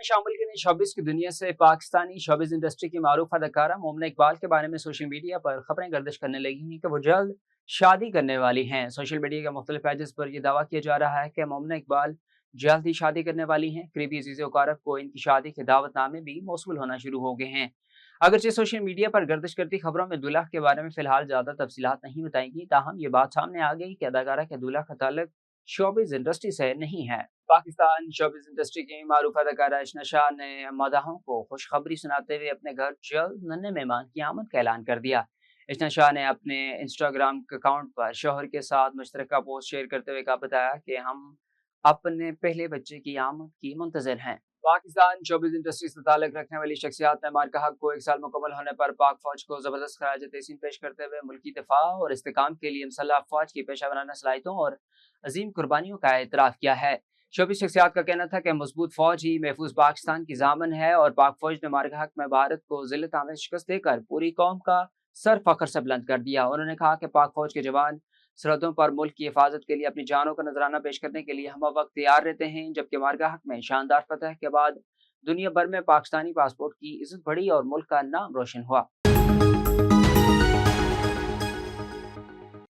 शामिल की ने शोबिस की दुनिया से पाकिस्तानी शोबिस इंडस्ट्री की मारूफ अदाकारा मोमना इकबाल के बारे में सोशल मीडिया पर खबरें गर्दिश करने लगी हैं कि वो जल्द शादी करने वाली हैं। सोशल मीडिया के मुख्तलिफ पेजेस पर यह दावा किया जा रहा है कि मोमना इकबाल जल्द ही शादी करने वाली हैं। करीबी अजीज़ वकारब को इनकी शादी के दावतनामे भी मौसूल होना शुरू हो गए हैं। अगरचे सोशल मीडिया पर गर्दिश करती खबरों में दूल्हा के बारे में फिलहाल ज़्यादा तफसीलात नहीं बताई गई, ताहम ये बात सामने आ गई कि अदाकारा के दूल्हा का ताल्लुक शोबिस इंडस्ट्री से नहीं है। पाकिस्तान शोबिस इंडस्ट्री की मारूफ अदाकारा इशना शाह ने मदाहों को खुशखबरी सुनाते हुए अपने घर जल्द नन्हे मेहमान की आमद का ऐलान कर दिया। इशना शाह ने अपने इंस्टाग्राम अकाउंट पर शोहर के साथ मुश्तरका पोस्ट शेयर करते हुए कहा, बताया कि हम अपने पहले बच्चे की आमद की मुंतजर हैं। पाकिस्तान शोबिस इंडस्ट्री से ताल्लुक रखने वाली शख्सियात ने मार्का हक को 1 साल मुकम्मल होने पर पाक फौज को जबरदस्त खराज तहसीन पेश करते हुए मुल्की दिफा और इस्तेकाम के लिए मुसल्लह अफवाज की पेशा वराना सलाहियतों और अजीम कुर्बानियों का एतराफ़ किया है। शोबिस शख्सियात का कहना था कि मजबूत फौज ही महफूज पाकिस्तान की जामन है और पाक फौज ने मार्का हक में भारत को जिल्लत आमेज शिकस्त देकर पूरी कौम का सर फख्र से बुलंद कर दिया। उन्होंने कहा कि पाक फौज के जवान सरहदों पर मुल्क की हिफाजत के लिए अपनी जानों का नजराना पेश करने के लिए हम वक्त तैयार रहते हैं। जबकि मार्का हक में शानदार फतह के बाद दुनिया भर में पाकिस्तानी पासपोर्ट की इज्जत बढ़ी और मुल्क का नाम रोशन हुआ।